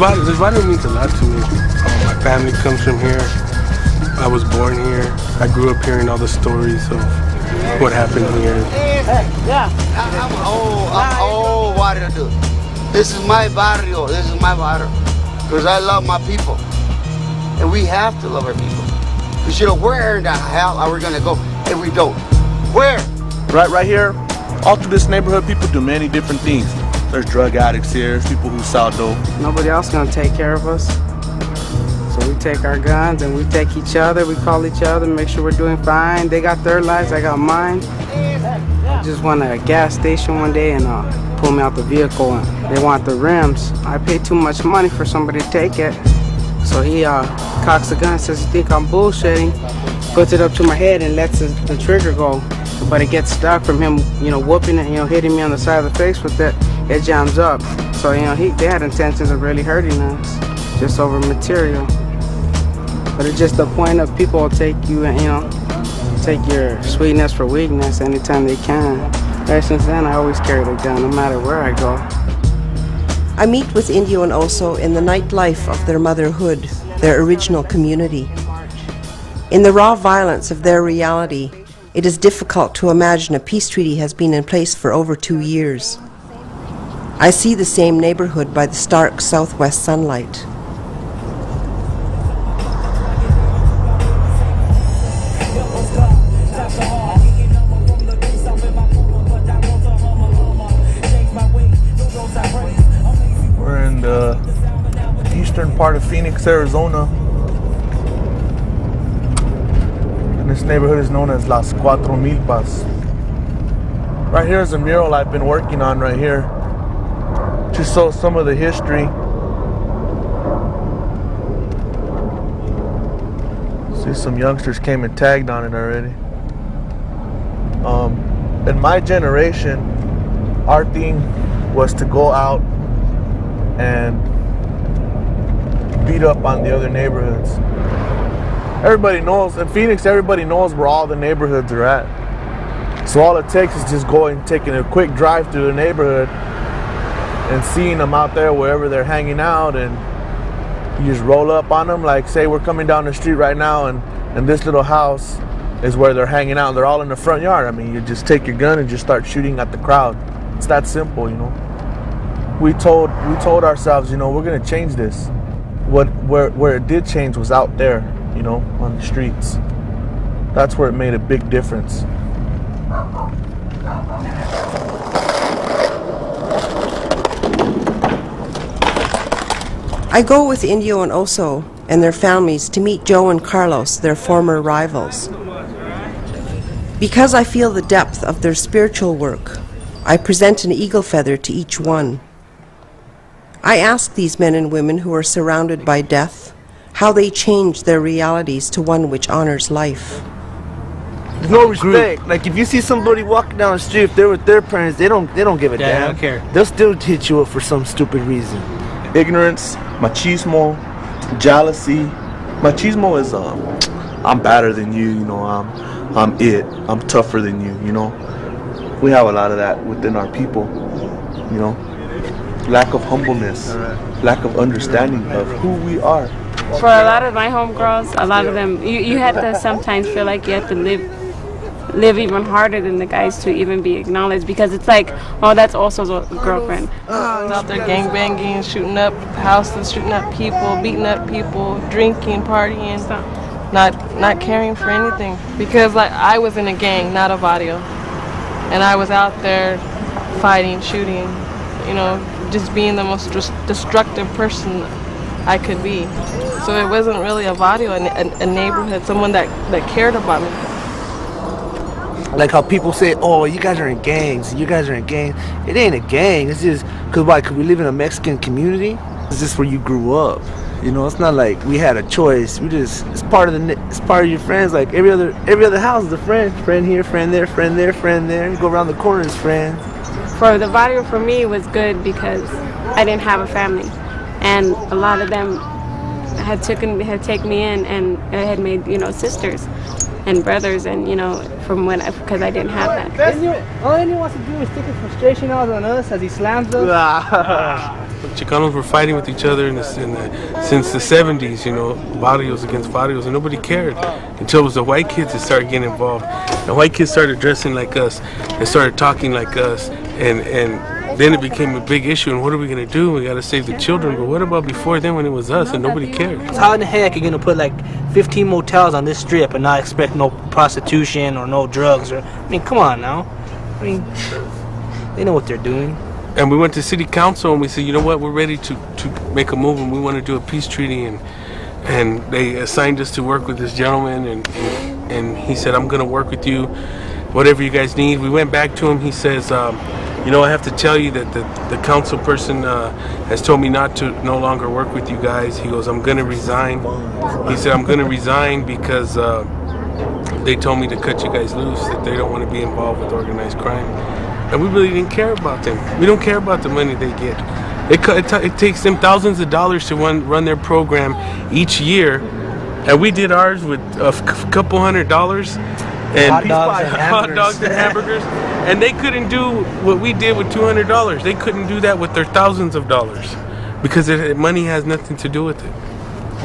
This barrio means a lot to me. My family comes from here. I was born here. I grew up hearing all the stories of what happened here. I'm old, what to do? This is my barrio. This is my barrio. Because I love my people. And we have to love our people. Because, where in the hell are we going to go if we don't? Where? Right here, all through this neighborhood, people do many different things. There's drug addicts here, there's people who sell dope. Nobody else gonna take care of us. So we take our guns and we take each other, we call each other, make sure we're doing fine. They got their lives, I got mine. I just went to a gas station one day and pulled me out the vehicle and they want the rims. I paid too much money for somebody to take it. So he cocks the gun and says, "You think I'm bullshitting?" Puts it up to my head and lets the trigger go. But it gets stuck from him, whooping it, hitting me on the side of the face with it. It jams up. So, they had intentions of really hurting us, just over material. But it's just the point of people will take you, take your sweetness for weakness anytime they can. Ever since then, I always carry the gun, no matter where I go. I meet with Indio and Oso in the nightlife of their motherhood, their original community. In the raw violence of their reality, it is difficult to imagine a peace treaty has been in place for over 2 years. I see the same neighborhood by the stark southwest sunlight. We're in the eastern part of Phoenix, Arizona. And this neighborhood is known as Las Cuatro Milpas. Right here is a mural I've been working on right here to show some of the history. See, some youngsters came and tagged on it already. In my generation, our thing was to go out and beat up on the other neighborhoods. Everybody knows, in Phoenix, everybody knows where all the neighborhoods are at. So all it takes is just going, taking a quick drive through the neighborhood and seeing them out there wherever they're hanging out, and you just roll up on them. Like, say we're coming down the street right now and this little house is where they're hanging out. They're all in the front yard. I mean, you just take your gun and just start shooting at the crowd. It's that simple, We told ourselves, we're gonna change this. Where it did change was out there, on the streets. That's where it made a big difference. I go with Indio and Oso and their families to meet Joe and Carlos, their former rivals. Because I feel the depth of their spiritual work, I present an eagle feather to each one. I ask these men and women who are surrounded by death how they change their realities to one which honors life. There's no respect. Like, if you see somebody walking down the street, if they're with their parents, they don't give a damn. They don't care. They'll still hit you up for some stupid reason. Ignorance, machismo, jealousy. Machismo is I'm better than you, I'm tougher than you, We have a lot of that within our people, Lack of humbleness, lack of understanding of who we are. For a lot of my homegirls, a lot of them, you had to sometimes feel like you had to live even harder than the guys to even be acknowledged, because it's like, oh, that's also a girlfriend. Out there gangbanging, shooting up houses, shooting up people, beating up people, drinking, partying, not caring for anything. Because I was in a gang, not a barrio, and I was out there fighting, shooting, just being the most destructive person I could be. So it wasn't really a barrio, a neighborhood, someone that cared about me. Like how people say, oh, you guys are in gangs, It ain't a gang. It's just, because we live in a Mexican community. It's just where you grew up. It's not like we had a choice. It's part of your friends. Like every other house is a friend here, friend there, friend there, friend there. You go around the corner, it's friends. For the barrio, for me, was good because I didn't have a family, and a lot of them had taken me in and had made sisters and brothers, and because I didn't have that. All anyone wants to do is take his frustration out on us as he slams us. Chicanos were fighting with each other since the 70s, you know, barrios against barrios, and nobody cared until it was the white kids that started getting involved. The white kids started dressing like us and started talking like us, and then it became a big issue. And what are we going to do? We got to save the children. But what about before then when it was us and nobody cared? How in the heck are you going to put like 15 motels on this strip and not expect no prostitution or no drugs? I mean, come on now. I mean, they know what they're doing. And we went to city council and we said, you know what, we're ready to make a move and we want to do a peace treaty. And they assigned us to work with this gentleman, and he said, I'm going to work with you, whatever you guys need. We went back to him. He says, you know, I have to tell you that the council person has told me no longer work with you guys. He goes, I'm going to resign. He said, I'm going to resign because they told me to cut you guys loose, that they don't want to be involved with organized crime. And we really didn't care about them. We don't care about the money they get. It takes them thousands of dollars to run their program each year. And we did ours with a couple $100 and hot dogs and hamburgers. And they couldn't do what we did with $200. They couldn't do that with their thousands of dollars because money has nothing to do with it.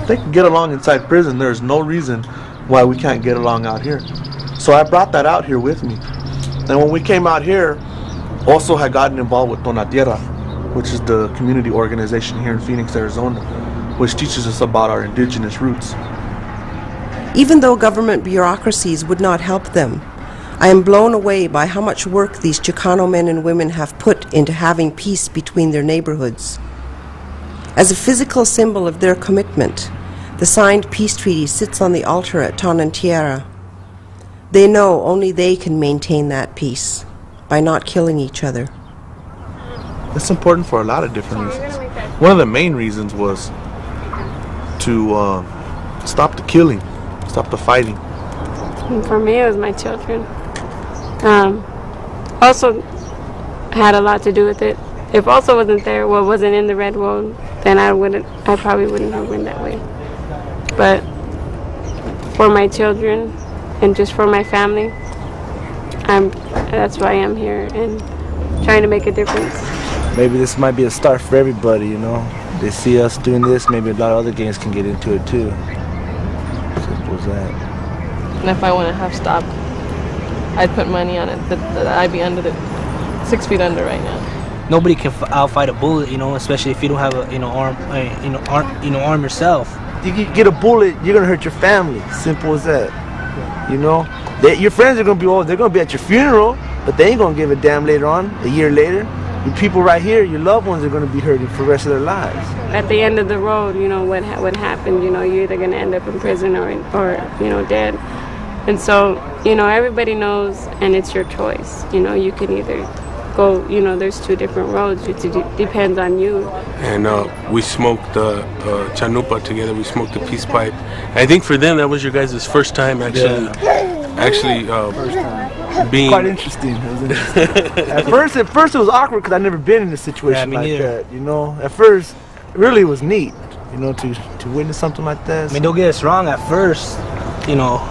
If they can get along inside prison, there's no reason why we can't get along out here. So I brought that out here with me. And when we came out here, also had gotten involved with Tonatierra, which is the community organization here in Phoenix, Arizona, which teaches us about our indigenous roots. Even though government bureaucracies would not help them, I am blown away by how much work these Chicano men and women have put into having peace between their neighborhoods. As a physical symbol of their commitment, the signed peace treaty sits on the altar at Tonatierra. They know only they can maintain that peace by not killing each other. It's important for a lot of different reasons. One of the main reasons was to stop the killing, stop the fighting. And for me, it was my children. Also had a lot to do with it. If also wasn't there, wasn't in the red road, then I probably wouldn't have went that way. But for my children and just for my family, that's why I'm here and trying to make a difference. Maybe this might be a start for everybody, you know. They see us doing this, maybe a lot of other gangs can get into it too. Simple as that. And if I wouldn't have stopped, I'd put money on it that I'd be under 6 feet under right now. Nobody can outfight a bullet, you know, especially if you don't have a arm yourself. You get a bullet, you're gonna hurt your family. Simple as that. You know, your friends are gonna be they're gonna be at your funeral, but they ain't gonna give a damn later on, a year later. Your people right here, your loved ones are gonna be hurting for the rest of their lives. At the end of the road, you know, what happened, you know, you're either gonna end up in prison or you know, dead. And so, you know, everybody knows, and it's your choice. You know, you can either go, you know, there's two different roads. It depends on you. And we smoked chanupa together. We smoked the peace pipe. And I think for them, that was your guys' first time actually being quite interesting. It was interesting. At first it was awkward because I'd never been in a situation like that. You know, at first, it really was neat. You know, to witness something like that. I mean, don't get us wrong. At first, you know,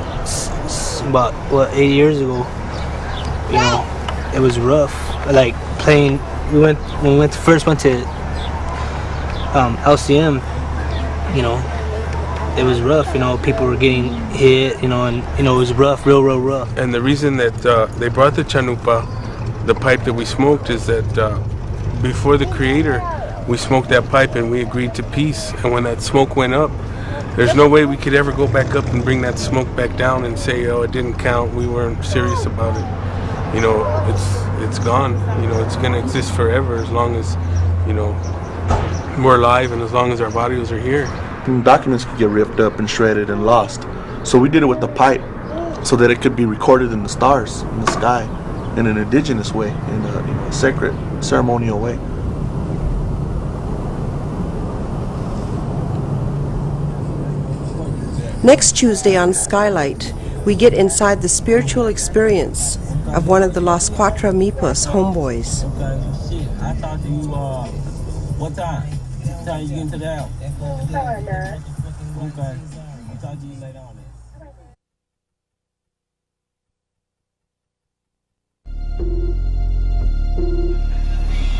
about 8 years ago, you know, it was rough. Like playing, when we first went to LCM, you know, it was rough. You know, people were getting hit. You know, and you know, it was rough, real rough. And the reason that they brought the chanupa, the pipe that we smoked, is that before the Creator, we smoked that pipe and we agreed to peace. And when that smoke went up, there's no way we could ever go back up and bring that smoke back down and say, oh, it didn't count. We weren't serious about it. You know, it's gone. You know, it's gonna exist forever as long as, you know, we're alive and as long as our bodies are here. Documents could get ripped up and shredded and lost. So we did it with the pipe so that it could be recorded in the stars, in the sky, in an indigenous way, in a sacred, ceremonial way. Next Tuesday on Skylight, we get inside the spiritual experience of one of the Barrio Cuatro Milpas homeboys. I talked to you, what time? What time you get into the house? Okay. I'll talk to you later on.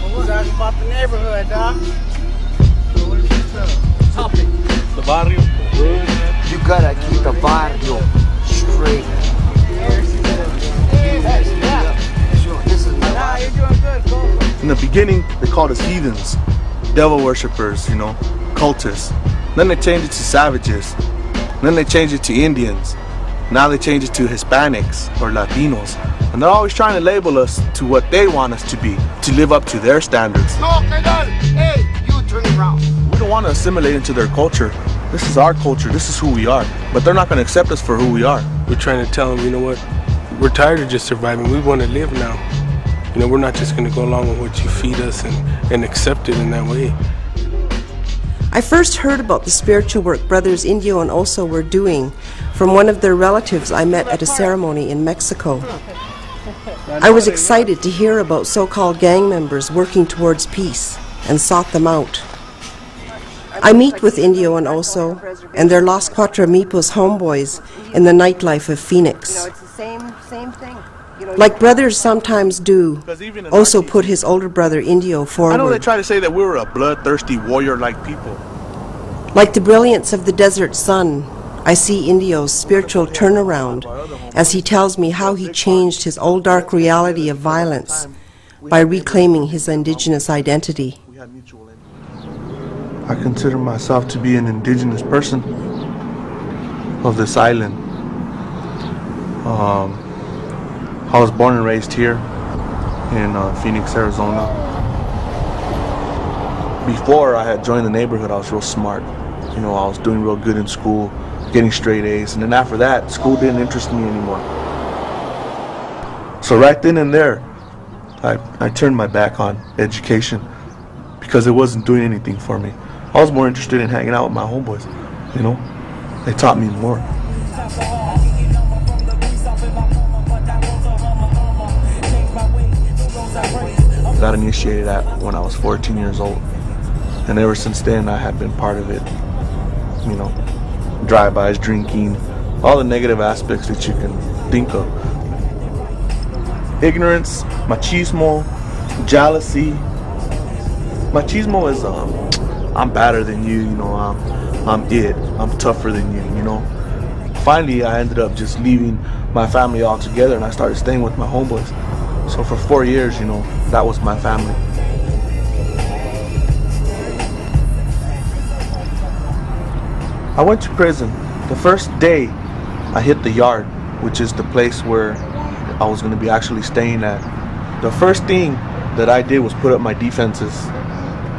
What was that about the neighborhood, Doc? barrio. You gotta keep the barrio straight. This is my barrio. In the beginning, they called us heathens, devil worshippers, you know, cultists. Then they changed it to savages. Then they changed it to Indians. Now they changed it to Hispanics or Latinos. And they're always trying to label us to what they want us to be, to live up to their standards. No, hey, you turn around. We don't want to assimilate into their culture. This is our culture, this is who we are. But they're not going to accept us for who we are. We're trying to tell them, you know what, we're tired of just surviving. We want to live now. You know, we're not just going to go along with what you feed us and accept it in that way. I first heard about the spiritual work brothers Indio and Oso were doing from one of their relatives I met at a ceremony in Mexico. I was excited to hear about so-called gang members working towards peace and sought them out. I meet with Indio and Oso and their Los Cuatro Milpas homeboys in the nightlife of Phoenix. It's the same thing. Like brothers sometimes do, Oso put his older brother Indio forward. I know they try to say that we were a bloodthirsty warrior-like people. Like the brilliance of the desert sun, I see Indio's spiritual turnaround as he tells me how he changed his old dark reality of violence by reclaiming his indigenous identity. I consider myself to be an indigenous person of this island. I was born and raised here in Phoenix, Arizona. Before I had joined the neighborhood, I was real smart. You know, I was doing real good in school, getting straight A's, and then after that, school didn't interest me anymore. So right then and there, I turned my back on education because it wasn't doing anything for me. I was more interested in hanging out with my homeboys, you know? They taught me more. I got initiated at when I was 14 years old. And ever since then, I have been part of it. You know, drive-bys, drinking, all the negative aspects that you can think of. Ignorance, machismo, jealousy. Machismo is, I'm better than you, you know, I'm tougher than you, you know. Finally, I ended up just leaving my family altogether and I started staying with my homeboys. So for 4 years, you know, that was my family. I went to prison. The first day I hit the yard, which is the place where I was going to be actually staying at. The first thing that I did was put up my defenses.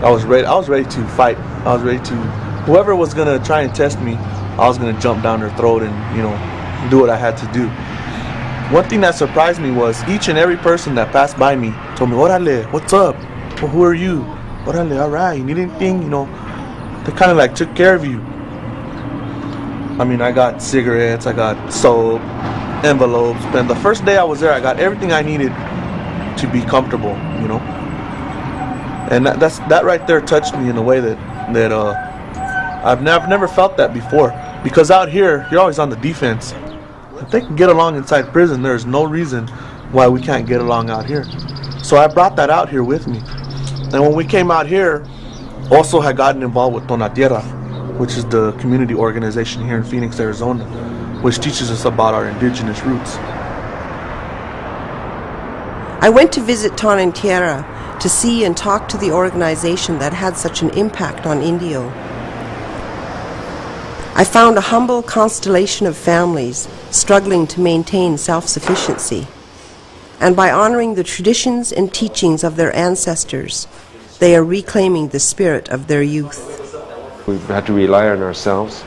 I was ready to fight. I was ready to, whoever was going to try and test me, I was going to jump down their throat and, you know, do what I had to do. One thing that surprised me was each and every person that passed by me told me, "Orale, what's up? Well, who are you? Orale, all right, you need anything?" You know, they kind of like took care of you. I mean, I got cigarettes, I got soap, envelopes, and the first day I was there, I got everything I needed to be comfortable, you know. And that right there touched me in a way that I've never felt that before. Because out here, you're always on the defense. If they can get along inside prison, there's no reason why we can't get along out here. So I brought that out here with me. And when we came out here, also had gotten involved with Tonatierra, which is the community organization here in Phoenix, Arizona, which teaches us about our indigenous roots. I went to visit Tonatierra to see and talk to the organization that had such an impact on Indio. I found a humble constellation of families struggling to maintain self-sufficiency. And by honoring the traditions and teachings of their ancestors, they are reclaiming the spirit of their youth. We've had to rely on ourselves,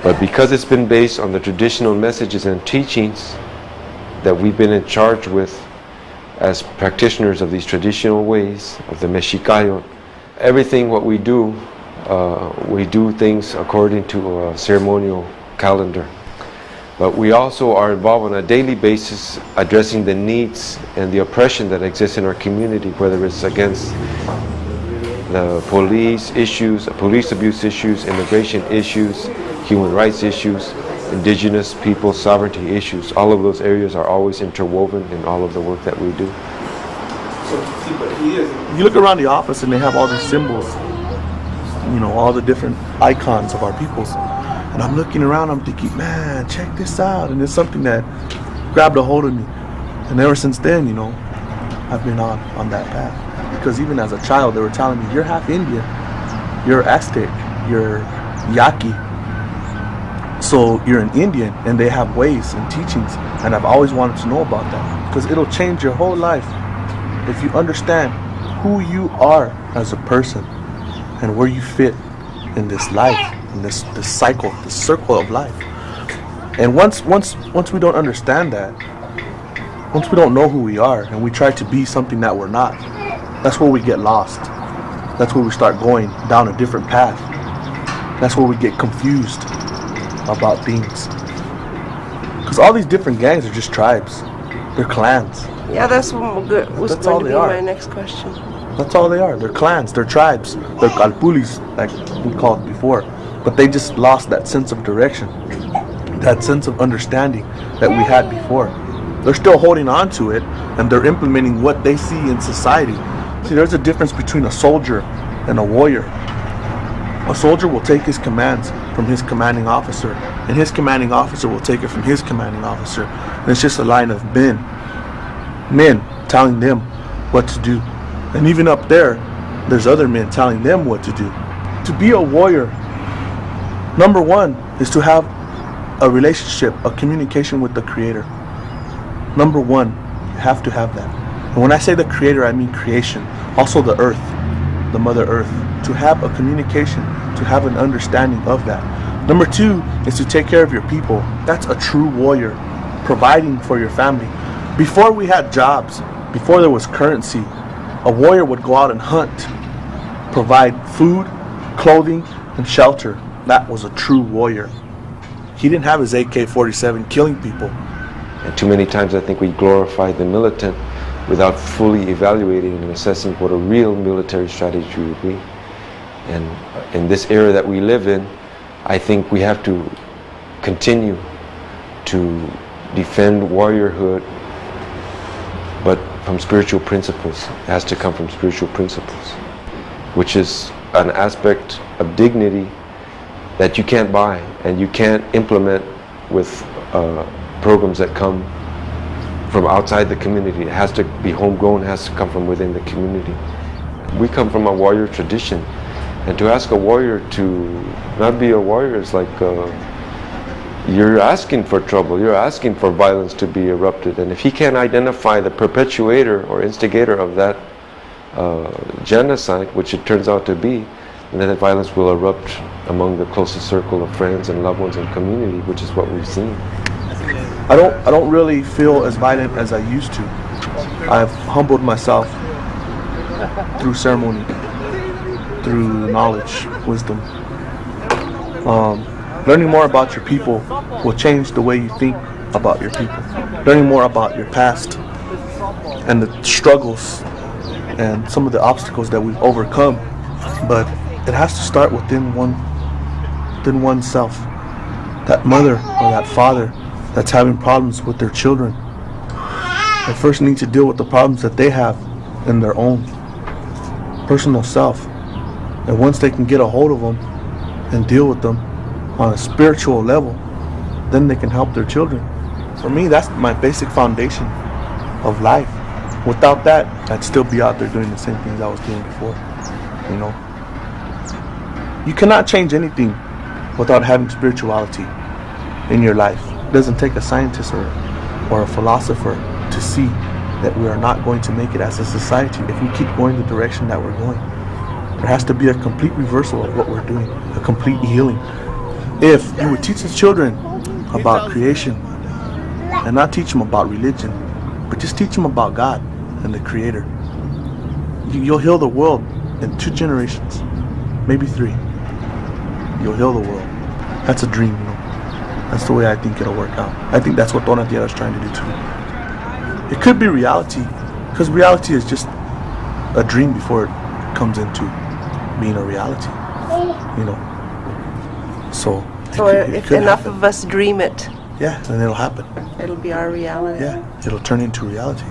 but because it's been based on the traditional messages and teachings that we've been in charge with as practitioners of these traditional ways of the Mexicayo, everything what we do things according to a ceremonial calendar. But we also are involved on a daily basis addressing the needs and the oppression that exists in our community, whether it's against the police issues, police abuse issues, immigration issues, human rights issues, indigenous people sovereignty issues. All of those areas are always interwoven in all of the work that we do. You look around the office and they have all these symbols. you know, all the different icons of our peoples. And I'm looking around, I'm thinking, man, check this out. And it's something that grabbed a hold of me. And ever since then, you know, I've been on that path. Because even as a child, they were telling me, you're half Indian, you're Aztec, you're Yaqui. So you're an Indian, and they have ways and teachings. And I've always wanted to know about that. Because it'll change your whole life if you understand who you are as a person and where you fit in this life, in this cycle, this circle of life. And once we don't understand that, once we don't know who we are and we try to be something that we're not, that's where we get lost. That's where we start going down a different path. That's where we get confused about things. Because all these different gangs are just tribes. They're clans. Yeah, that's going to be my next question. That's all they are. They're clans, they're tribes, they're calpulis, like we called before. But they just lost that sense of direction, that sense of understanding that we had before. They're still holding on to it, and they're implementing what they see in society. See, there's a difference between a soldier and a warrior. A soldier will take his commands from his commanding officer, and his commanding officer will take it from his commanding officer. And it's just a line of men telling them what to do. And even up there's other men telling them what to do. To be a warrior, number one is to have a relationship, a communication with the Creator. Number one, you have to have that. And when I say the Creator, I mean creation. Also the earth, the Mother Earth. To have a communication, to have an understanding of that. Number two is to take care of your people. That's a true warrior, providing for your family. Before we had jobs, before there was currency, a warrior would go out and hunt, provide food, clothing, and shelter. That was a true warrior. He didn't have his AK-47 killing people. And too many times I think we glorify the militant without fully evaluating and assessing what a real military strategy would be. And in this era that we live in, I think we have to continue to defend warriorhood, but from spiritual principles. It has to come from spiritual principles, which is an aspect of dignity that you can't buy and you can't implement with programs that come from outside the community. It has to be homegrown, it has to come from within the community. We come from a warrior tradition, and to ask a warrior to not be a warrior is like you're asking for trouble, you're asking for violence to be erupted. And if he can't identify the perpetuator or instigator of that genocide, which it turns out to be, then the violence will erupt among the closest circle of friends and loved ones and community, which is what we've seen. I don't really feel as violent as I used to. I've humbled myself through ceremony, through knowledge, wisdom. Learning more about your people will change the way you think about your people. Learning more about your past and the struggles and some of the obstacles that we've overcome. But it has to start within oneself. That mother or that father that's having problems with their children, they first need to deal with the problems that they have in their own personal self. And once they can get a hold of them and deal with them on a spiritual level, then they can help their children. For me, that's my basic foundation of life. Without that, I'd still be out there doing the same things I was doing before. You know, you cannot change anything without having spirituality in your life. It doesn't take a scientist or a philosopher to see that we are not going to make it as a society if we keep going the direction that we're going. There has to be a complete reversal of what we're doing, a complete healing. If you would teach the children about creation and not teach them about religion, but just teach them about God and the Creator, you'll heal the world in 2 generations, maybe 3. You'll heal the world. That's a dream, you know. That's the way I think it'll work out. I think that's what Tonatierra is trying to do too. It could be reality, because reality is just a dream before it comes into being a reality, you know. So if enough of us dream it, yeah, then it'll happen. It'll be our reality. Yeah, it'll turn into reality.